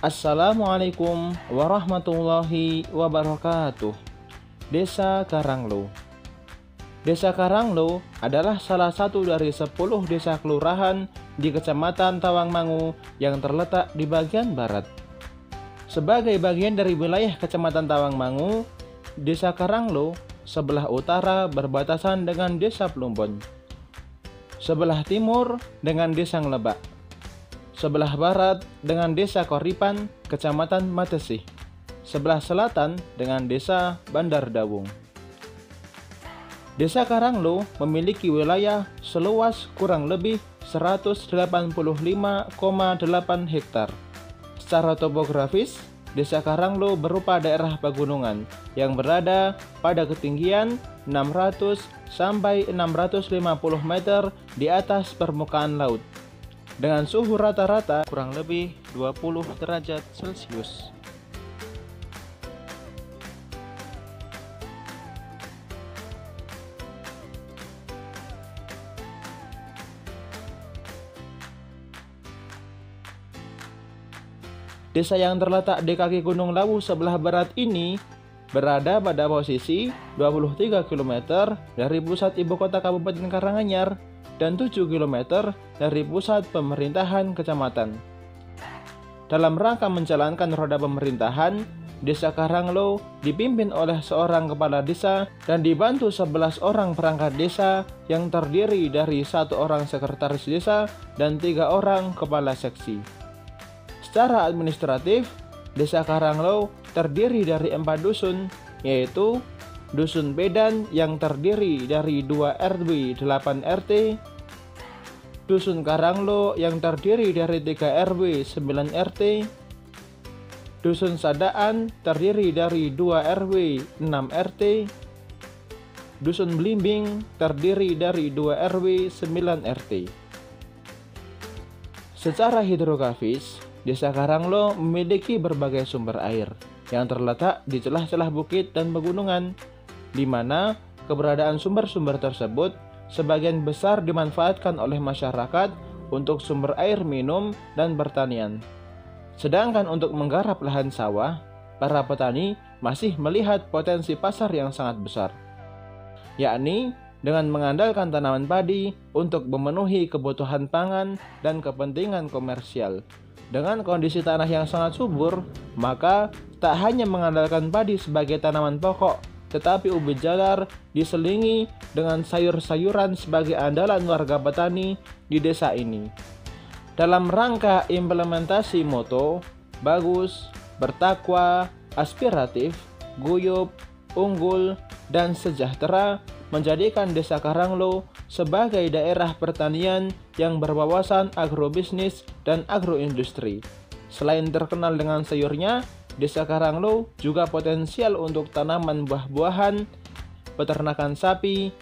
Assalamualaikum warahmatullahi wabarakatuh. Desa Karanglo. Desa Karanglo adalah salah satu dari 10 desa kelurahan di Kecamatan Tawangmangu yang terletak di bagian barat. Sebagai bagian dari wilayah Kecamatan Tawangmangu, Desa Karanglo sebelah utara berbatasan dengan Desa Plumbon, sebelah timur dengan Desa Nglebak, sebelah barat dengan Desa Koripan, Kecamatan Matesih, sebelah selatan dengan Desa Bandar Dawung. Desa Karanglo memiliki wilayah seluas kurang lebih 185,8 hektar. Secara topografis, Desa Karanglo berupa daerah pegunungan yang berada pada ketinggian 600 sampai 650 meter di atas permukaan laut, dengan suhu rata-rata kurang lebih 20 derajat Celcius. Desa yang terletak di kaki Gunung Lawu sebelah barat ini berada pada posisi 23 km dari pusat ibu kota Kabupaten Karanganyar dan 7 km dari pusat pemerintahan kecamatan. Dalam rangka menjalankan roda pemerintahan, Desa Karanglo dipimpin oleh seorang kepala desa dan dibantu 11 orang perangkat desa yang terdiri dari 1 orang sekretaris desa dan 3 orang kepala seksi. Secara administratif, Desa Karanglo terdiri dari 4 dusun, yaitu Dusun Bedan yang terdiri dari 2 RW 8 RT, Dusun Karanglo yang terdiri dari 3 RW 9 RT, Dusun Sadaan terdiri dari 2 RW 6 RT, Dusun Blimbing terdiri dari 2 RW 9 RT. Secara hidrografis, Desa Karanglo memiliki berbagai sumber air yang terletak di celah-celah bukit dan pegunungan, di mana keberadaan sumber-sumber tersebut sebagian besar dimanfaatkan oleh masyarakat untuk sumber air minum dan pertanian. Sedangkan untuk menggarap lahan sawah, para petani masih melihat potensi pasar yang sangat besar, yakni dengan mengandalkan tanaman padi untuk memenuhi kebutuhan pangan dan kepentingan komersial. Dengan kondisi tanah yang sangat subur, maka tak hanya mengandalkan padi sebagai tanaman pokok, tetapi ubi jalar diselingi dengan sayur-sayuran sebagai andalan warga petani di desa ini. Dalam rangka implementasi moto bagus, bertakwa, aspiratif, guyup, unggul, dan sejahtera, menjadikan Desa Karanglo sebagai daerah pertanian yang berwawasan agrobisnis dan agroindustri. Selain terkenal dengan sayurnya, Desa Karanglo juga potensial untuk tanaman buah-buahan, peternakan sapi,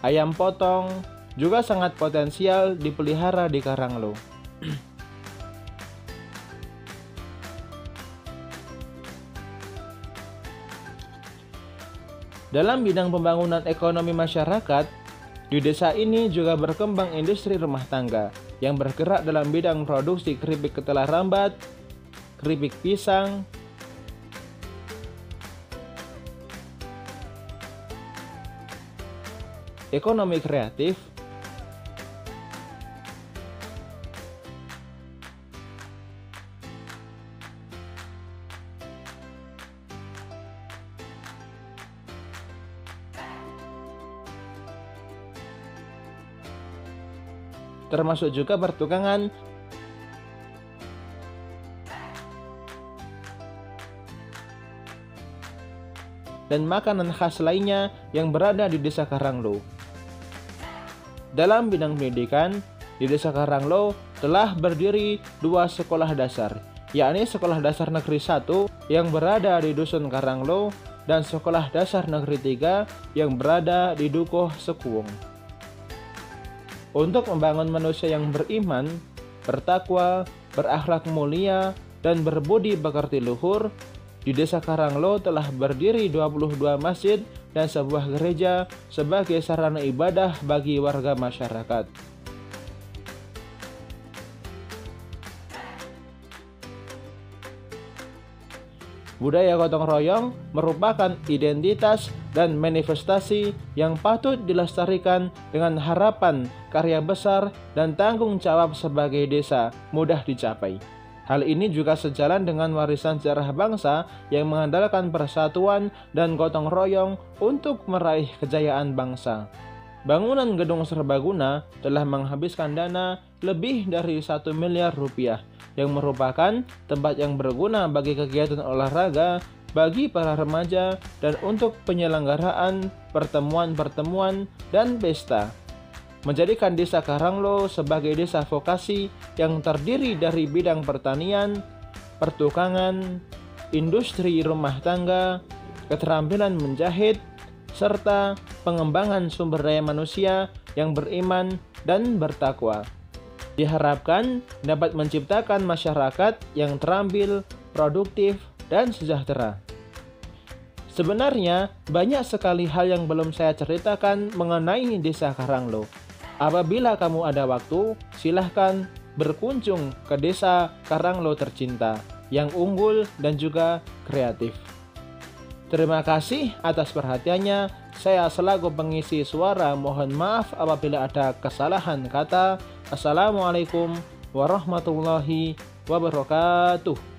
ayam potong, juga sangat potensial dipelihara di Karanglo. Dalam bidang pembangunan ekonomi masyarakat, di desa ini juga berkembang industri rumah tangga yang bergerak dalam bidang produksi keripik ketela rambat, keripik pisang, ekonomi kreatif, termasuk juga pertukangan, dan makanan khas lainnya yang berada di Desa Karanglo. Dalam bidang pendidikan, di Desa Karanglo telah berdiri 2 sekolah dasar, yakni Sekolah Dasar Negeri 1 yang berada di Dusun Karanglo dan Sekolah Dasar Negeri 3 yang berada di Dukuh Sekuwung. Untuk membangun manusia yang beriman, bertakwa, berakhlak mulia, dan berbudi pekerti luhur, di Desa Karanglo telah berdiri 22 masjid dan sebuah gereja sebagai sarana ibadah bagi warga masyarakat. Budaya gotong royong merupakan identitas dan manifestasi yang patut dilestarikan dengan harapan karya besar dan tanggung jawab sebagai desa mudah dicapai. Hal ini juga sejalan dengan warisan sejarah bangsa yang mengandalkan persatuan dan gotong royong untuk meraih kejayaan bangsa. Bangunan gedung serbaguna telah menghabiskan dana lebih dari 1 miliar rupiah yang merupakan tempat yang berguna bagi kegiatan olahraga, bagi para remaja, dan untuk penyelenggaraan pertemuan-pertemuan dan pesta. Menjadikan Desa Karanglo sebagai desa vokasi yang terdiri dari bidang pertanian, pertukangan, industri rumah tangga, keterampilan menjahit, serta pengembangan sumber daya manusia yang beriman dan bertakwa. Diharapkan dapat menciptakan masyarakat yang terampil, produktif, dan sejahtera. Sebenarnya, banyak sekali hal yang belum saya ceritakan mengenai Desa Karanglo. Apabila kamu ada waktu, silahkan berkunjung ke Desa Karanglo tercinta yang unggul dan juga kreatif. Terima kasih atas perhatiannya. Saya selaku pengisi suara mohon maaf apabila ada kesalahan kata. Assalamualaikum warahmatullahi wabarakatuh.